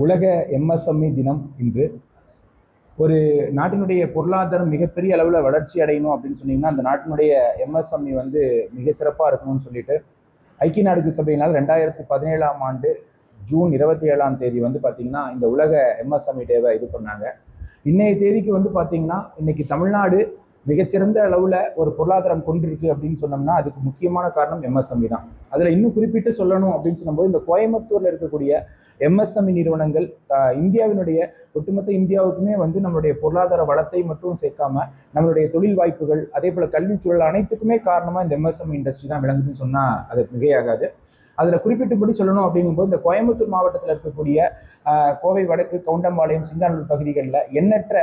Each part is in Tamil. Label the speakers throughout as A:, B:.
A: உலக எம்எஸ்எம்இ தினம் இன்று. ஒரு நாட்டினுடைய பொருளாதாரம் மிகப்பெரிய அளவில் வளர்ச்சி அடையணும் அப்படின்னு சொன்னீங்கன்னா அந்த நாட்டினுடைய எம்எஸ்எம்இ மிக சிறப்பாக இருக்கணும்னு சொல்லிட்டு ஐக்கிய நாடுகள் சபையினால் 2017ஆம் ஆண்டு ஜூன் 27ஆம் தேதி பார்த்தீங்கன்னா இந்த உலக எம்எஸ்எம்இ டேவை இது பண்ணாங்க. இன்னைய தேதிக்கு பார்த்தீங்கன்னா இன்னைக்கு தமிழ்நாடு மிகச்சிறந்த அளவில் ஒரு பொருளாதாரம் கொண்டிருக்கு அப்படின்னு சொன்னோம்னா அதுக்கு முக்கியமான காரணம் எம்எஸ்எம்இ தான். அதில் இன்னும் குறிப்பிட்டு சொல்லணும் அப்படின்னு சொல்லும்போது இந்த கோயம்புத்தூரில் இருக்கக்கூடிய எம்எஸ்எம்இ நிறுவனங்கள் இந்தியாவினுடைய ஒட்டுமொத்த இந்தியாவுக்குமே நம்மளுடைய பொருளாதார வளத்தை மட்டும் சேர்க்காம நம்மளுடைய தொழில் வாய்ப்புகள் அதே போல கல்விச்சூழல் அனைத்துக்குமே காரணமாக இந்த எம்எஸ்எம்இ இண்டஸ்ட்ரி தான் விளங்குதுன்னு சொன்னால் அது மிகையாகாது. அதில் குறிப்பிட்டபடி சொல்லணும் அப்படிங்கும்போது இந்த கோயம்புத்தூர் மாவட்டத்தில் இருக்கக்கூடிய கோவை வடக்கு, கவுண்டம்பாளையம், சிங்கானூர் பகுதிகளில் எண்ணற்ற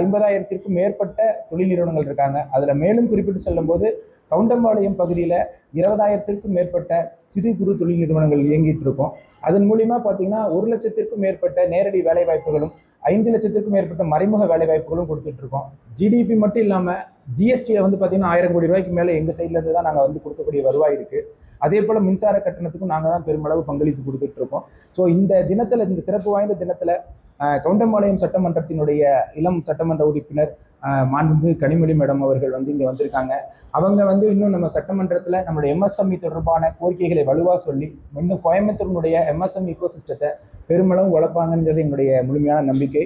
A: 50,000த்திற்கும் மேற்பட்ட தொழில் நிறுவனங்கள் இருக்காங்க. அதில் மேலும் குறிப்பிட்டு சொல்லும்போது கவுண்டம்பாளையம் பகுதியில் 20,000த்திற்கும் மேற்பட்ட சிறு குறு தொழில் நிறுவனங்கள் இயங்கிட்டு இருக்கோம். அதன் மூலியமாக பார்த்தீங்கன்னா 1 லட்சத்திற்கும் மேற்பட்ட நேரடி வேலை வாய்ப்புகளும் 5 லட்சத்திற்கும் மேற்பட்ட மறைமுக வேலை வாய்ப்புகளும் கொடுத்துட்டு இருக்கோம். ஜிடிபி மட்டும் இல்லாமல் ஜிஎஸ்டியில் பார்த்தீங்கன்னா 1000 கோடி ரூபாய்க்கு மேலே எங்கள் சைட்ல இருந்து தான் நாங்கள் கொடுக்கக்கூடிய வருவாய் இருக்கு. அதே போல மின்சார கட்டணத்துக்கும் நாங்கள் தான் பெருமளவு பங்களிப்பு கொடுத்துட்டு இருக்கோம். ஸோ இந்த தினத்தில், இந்த சிறப்பு வாய்ந்த தினத்தில் கவுண்டம்பாளையம் சட்டமன்றத்தினுடைய இளம் சட்டமன்ற உறுப்பினர் மாண்புமிகு கனிமொழி மேடம் அவர்கள் இங்கே வந்திருக்காங்க. அவங்க இன்னும் நம்ம சட்டமன்றத்தில் நம்மளுடைய எம்எஸ்எம்இ தொடர்பான கோரிக்கைகளை வலுவாக சொல்லி இன்னும் கோயம்புத்தூரினுடைய எம்எஸ்எம்இ இக்கோசிஸ்டத்தை பெருமளவு வளர்ப்பாங்கன்றது எங்களுடைய முழுமையான நம்பிக்கை.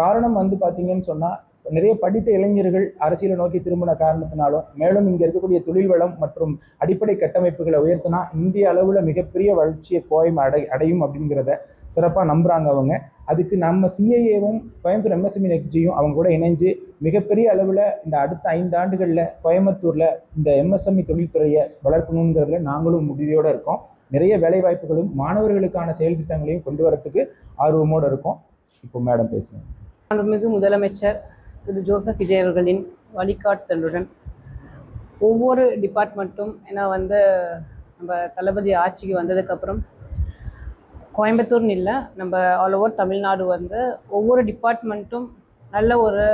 A: காரணம் பார்த்தீங்கன்னு சொன்னால் நிறைய படித்த இளைஞர்கள் அரசியலை நோக்கி திரும்பின காரணத்தினாலும் மேலும் இங்கே இருக்கக்கூடிய தொழில் வளம் மற்றும் அடிப்படை கட்டமைப்புகளை உயர்த்தினா இந்திய அளவில் மிகப்பெரிய வளர்ச்சியை அடையும் அப்படிங்கிறத சிறப்பாக நம்புகிறாங்க அவங்க. அதுக்கு நம்ம சிஐஏவும் கோயம்புத்தூர் எம்எஸ்எம்இ நெக்ஜியும் அவங்க கூட இணைஞ்சு மிகப்பெரிய அளவில் இந்த அடுத்த 5 ஆண்டுகளில் கோயம்புத்தூரில் இந்த எம்எஸ்எம்இ தொழில்துறையை வளர்க்கணுங்கிறதுல நாங்களும் உறுதியோடு இருக்கோம். நிறைய வேலைவாய்ப்புகளும் மாணவர்களுக்கான செயல் திட்டங்களையும் கொண்டு வரத்துக்கு ஆர்வமோடு இருக்கோம். இப்போ மேடம் பேசுவோம்.
B: மாண்புமிகு முதலமைச்சர் திரு ஜோசப் விஜய் அவர்களின் வழிகாட்டுதலுடன் ஒவ்வொரு டிபார்ட்மெண்ட்டும், ஏன்னா நம்ம தளபதி ஆட்சிக்கு வந்ததுக்கப்புறம் கோயம்புத்தூர்னு இல்லை, நம்ம ஆல் ஓவர் தமிழ்நாடு ஒவ்வொரு டிபார்ட்மெண்ட்டும் நல்ல ஒரு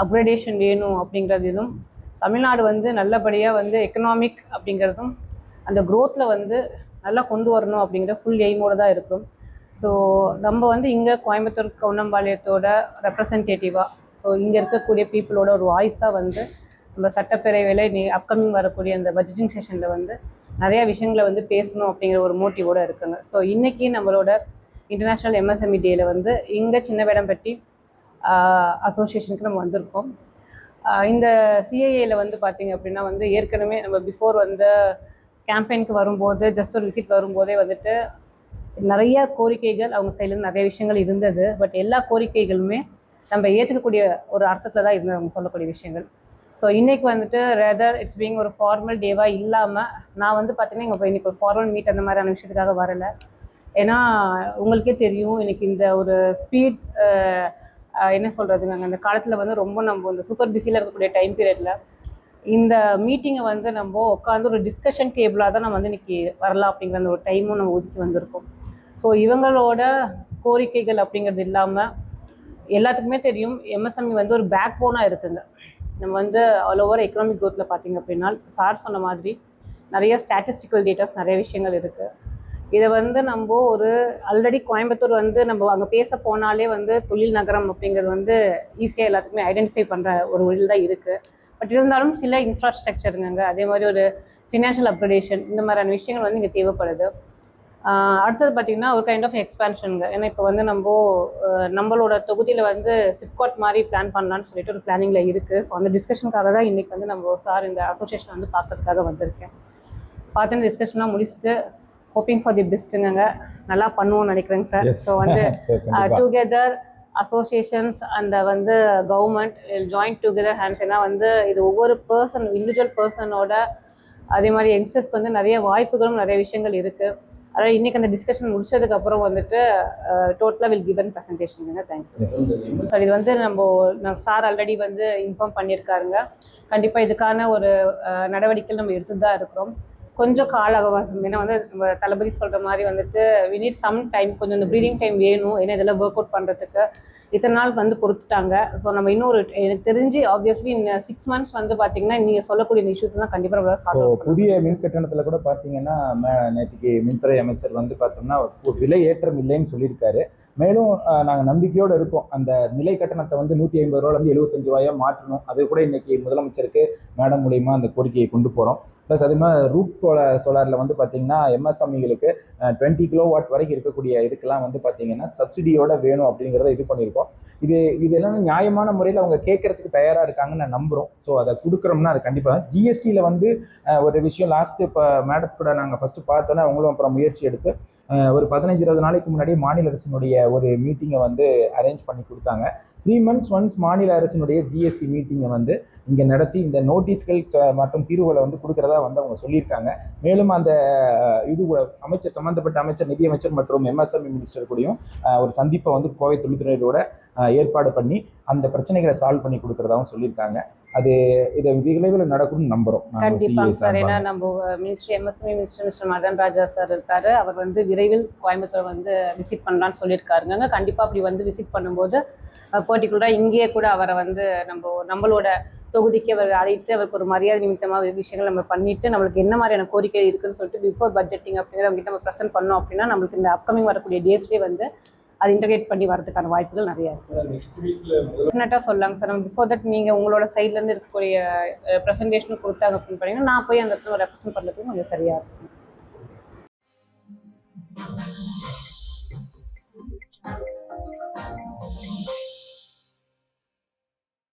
B: அப்கிரேடேஷன் வேணும் அப்படிங்கிறதும், தமிழ்நாடு நல்லபடியாக எக்கனாமிக் அப்படிங்கிறதும் அந்த க்ரோத்தில் நல்லா கொண்டு வரணும் அப்படிங்கிற ஃபுல் எய்மோடு தான் இருக்கும். ஸோ நம்ம இங்கே கோயம்புத்தூர் கவுண்டம்பாளையத்தோட ரெப்ரசன்டேட்டிவாக, ஸோ இங்கே இருக்கக்கூடிய பீப்புளோட ஒரு வாய்ஸாக நம்ம சட்டப்பேரவையில் அப்கமிங் வரக்கூடிய அந்த பட்ஜெட்டிங் செஷனில் நிறையா விஷயங்களை பேசணும் அப்படிங்கிற ஒரு மோட்டிவோடு இருக்குங்க. ஸோ இன்றைக்கி நம்மளோட இன்டர்நேஷ்னல் எம்எஸ்எம்இ டேயில் இங்கே சின்னவேடம்பட்டி அசோசியேஷனுக்கு நம்ம வந்திருக்கோம். இந்த சிஐஏயில் பார்த்திங்க அப்படின்னா ஏற்கனவே நம்ம பிஃபோர் கேம்பெயினுக்கு வரும்போது ஜஸ்ட் ஒரு விசிட் வரும்போதே நிறைய கோரிக்கைகள் அவங்க சைட்லேருந்து நிறைய விஷயங்கள் இருந்தது. பட் எல்லா கோரிக்கைகளுமே நம்ம ஏற்றுக்கக்கூடிய ஒரு அர்த்தத்தில் தான் இருந்தது அவங்க சொல்லக்கூடிய விஷயங்கள். ஸோ இன்றைக்கி ரேதர் இட்ஸ் பீங் ஒரு ஃபார்மல் டேவாக இல்லாமல் நான் பார்த்தீங்கன்னா இங்கே இன்றைக்கி ஒரு ஃபார்மல் மீட் அந்த மாதிரியான விஷயத்துக்காக வரலை. ஏன்னா உங்களுக்கே தெரியும் இன்றைக்கி இந்த ஒரு ஸ்பீட் என்ன சொல்கிறதுங்க, அந்த காலத்தில் ரொம்ப நம்ம இந்த சூப்பர் பிஸியில் இருக்கக்கூடிய டைம் பீரியடில் இந்த மீட்டிங்கை நம்ம உட்காந்து ஒரு டிஸ்கஷன் டேபிளாக தான் நம்ம இன்றைக்கி வரலாம் அப்படிங்கிற அந்த ஒரு டைமும் நம்ம ஒதுக்கி வந்திருக்கோம். ஸோ இவங்களோட கோரிக்கைகள் அப்படிங்கிறது இல்லாமல் எல்லாத்துக்குமே தெரியும் எம்எஸ்எம்இ ஒரு பேக் போனாக இருக்குங்க. நம்ம ஆல் ஓவர் எக்கனாமிக் க்ரோத்தில் பார்த்திங்க அப்படின்னா சார் சொன்ன மாதிரி நிறைய ஸ்டாட்டிஸ்டிக்கல் டேட்டாஸ் நிறைய விஷயங்கள் இருக்குது. இதை நம்ம ஒரு ஆல்ரெடி கோயம்புத்தூர் நம்ம அங்கே பேச போனாலே தொழில் நகரம் அப்படிங்கிறது ஈஸியாக எல்லாத்துக்குமே ஐடென்டிஃபை பண்ணுற ஒரு வழியில் தான் இருக்குது. பட் இருந்தாலும் சில இன்ஃப்ராஸ்ட்ரக்சருங்க, அதே மாதிரி ஒரு ஃபினான்ஷியல் அப்கிரேடேஷன், இந்த மாதிரியான விஷயங்கள் இங்கே தேவைப்படுது. அடுத்தது பார்த்திங்கன்னா ஒரு கைண்ட் ஆஃப் எக்ஸ்பேன்ஷனுங்க. ஏன்னா இப்போ நம்மளோட தொகுதியில் சிப்காட் மாதிரி பிளான் பண்ணலான்னு சொல்லிட்டு ஒரு பிளானிங்கில் இருக்குது. ஸோ அந்த டிஸ்கஷனுக்காக தான் இன்றைக்கி நம்ம சார் இந்த அசோசியேஷன் பார்க்கறதுக்காக வந்திருக்கேன். பார்த்து இந்த டிஸ்கஷன்லாம் முடிச்சுட்டு ஹோப்பிங் ஃபார் தி பெஸ்ட்டுங்க, நல்லா பண்ணுவோம்னு நினைக்கிறேங்க சார். ஸோ டுகெதர் அசோசியேஷன்ஸ் அந்த கவர்மெண்ட் ஜாயிண்ட் டுகெதர் ஹேண்ட்ஸ். ஏன்னா இது ஒவ்வொரு பர்சன், இண்டிவிஜுவல் பர்சனோட அதே மாதிரி யங்ஸ்டர்ஸ்க்கு நிறைய வாய்ப்புகளும் நிறைய விஷயங்கள் இருக்குது. அதாவது இன்றைக்கி அந்த டிஸ்கஷன் முடிச்சதுக்கப்புறம் டோட்டலாக வில் கிவன் ப்ரெசன்டேஷனுங்க. Thank you sir. இது நம்ம சார் ஆல்ரெடி இன்ஃபார்ம் பண்ணியிருக்காருங்க. கண்டிப்பாக இதுக்கான ஒரு நடவடிக்கைகள் நம்ம எடுத்து தான் இருக்கிறோம். கொஞ்சம் கால அவகாசம், ஏன்னா நம்ம தளபதி சொல்கிற மாதிரி வி நீட் சம் டைம், கொஞ்சம் இந்த ப்ரீடிங் டைம் வேணும். ஏன்னா இதெல்லாம் ஒர்க் அவுட் பண்ணுறதுக்கு இத்தனை நாள் பொறுத்துட்டாங்க. ஸோ நம்ம இன்னொரு எனக்கு தெரிஞ்சு ஆப்வியஸ்லி இந்த 6 months பார்த்தீங்கன்னா நீங்கள் சொல்லக்கூடிய இந்த இஷ்யூஸ்லாம் கண்டிப்பாக நம்மளால் சால்வ் பண்ண.
A: புதிய மின் கட்டணத்தில் கூட பார்த்தீங்கன்னா நேற்றுக்கு மின்துறை அமைச்சர் பார்த்தோம்னா விலை ஏற்றம் இல்லைன்னு சொல்லியிருக்காரு. மேலும் நாங்கள் நம்பிக்கையோடு இருக்கோம். அந்த நிலை கட்டணத்தை வந்து 150 ரூபாயிலேருந்து 75 ரூபாயா மாற்றணும். அது கூட இன்னைக்கு முதலமைச்சருக்கு மேடம் மூலியமா அந்த கோரிக்கையை கொண்டு போகிறோம். ப்ளஸ் அது மாதிரி ரூட் சோலாரில் வந்து பார்த்தீங்கன்னா எம்எஸ்எம்இகளுக்கு 20 கிலோவாட் வரைக்கும் இருக்கக்கூடிய இதுக்கெல்லாம் வந்து பார்த்தீங்கன்னா சப்சிடியோட வேணும் அப்படிங்கிறத இது பண்ணியிருக்கோம். இதெல்லாம் நியாயமான முறையில் அவங்க கேட்கறதுக்கு தயாராக இருக்காங்கன்னு நான் நம்புகிறோம். ஸோ அதை கொடுக்குறோம்னா அது கண்டிப்பாக ஜிஎஸ்டியில் வந்து ஒரு விஷயம் லாஸ்ட்டு இப்போ மேடத்து கூட நாங்கள் ஃபஸ்ட்டு பார்த்தோன்னா அவங்களும் அப்புறம் முயற்சி எடுத்து ஒரு 15-20 நாளைக்கு முன்னாடி மாநில அரசினுடைய ஒரு மீட்டிங்கை வந்து அரேஞ்ச் பண்ணி கொடுத்தாங்க. 3 months ஒன்ஸ் மாநில அரசினுடைய ஜிஎஸ்டி மீட்டிங்கை வந்து இங்கே நடத்தி இந்த நோட்டீஸ்கள் மற்றும் தீர்வுகளை வந்து கொடுக்குறதா வந்து அவங்க சொல்லியிருக்காங்க. மேலும் அந்த இது அமைச்சர் சம்மந்தப்பட்ட அமைச்சர் நிதியமைச்சர் மற்றும் எம்எஸ்எம்இ மினிஸ்டர் கூடயும் ஒரு சந்திப்பை வந்து கோவை தொழில்துறையோட ஏற்பாடு பண்ணி அந்த பிரச்சனைகளை சால்வ் பண்ணி கொடுக்குறதாவும் சொல்லியிருக்காங்க. அது இதை விரைவில் நடக்கும்னு நம்புறோம்.
B: கண்டிப்பாக சார். ஏன்னா நம்ம ministry MSME minister mister Madan Raja sir இருக்காரு. அவர் வந்து விரைவில் கோயம்புத்தூர் வந்து விசிட் பண்ணலான்னு சொல்லியிருக்காருங்க. கண்டிப்பாக அப்படி வந்து விசிட் பண்ணும்போது பர்டிகுலராக இங்கேயே கூட அவரை வந்து நம்மளோட தொகுதிக்கு அவர் அழைத்து அவருக்கு ஒரு மரியாதை நிமித்தமாக விஷயங்கள் நம்ம பண்ணிட்டு நம்மளுக்கு என்ன மாதிரியான கோரிக்கை இருக்குன்னு சொல்லிட்டு பிஃபோர் பட்ஜெட்டிங் அப்படிங்கிற அவங்ககிட்ட நம்ம ப்ரெசென்ட் பண்ணோம் அப்படின்னா நம்மளுக்கு இந்த அப்கமிங் வரக்கூடிய டேஸ்லேயே வந்து அது இன்டகிரேட் பண்ணி வரதுக்கான வாய்ப்புகள் நிறையா இருக்குது. டெஃபினட்டாக சொல்லலாங்க சார். நம்ம பிஃபோர் தட் நீங்கள் உங்களோட சைட்லேருந்து இருக்கக்கூடிய ப்ரெசன்டேஷன் கொடுத்தாங்க அப்படின்னு பார்த்தீங்கன்னா நான் போய் அந்த இடத்துல ரெப்ரசென்ட் பண்ணுறதுக்கு கொஞ்சம் சரியாக இருக்கும்.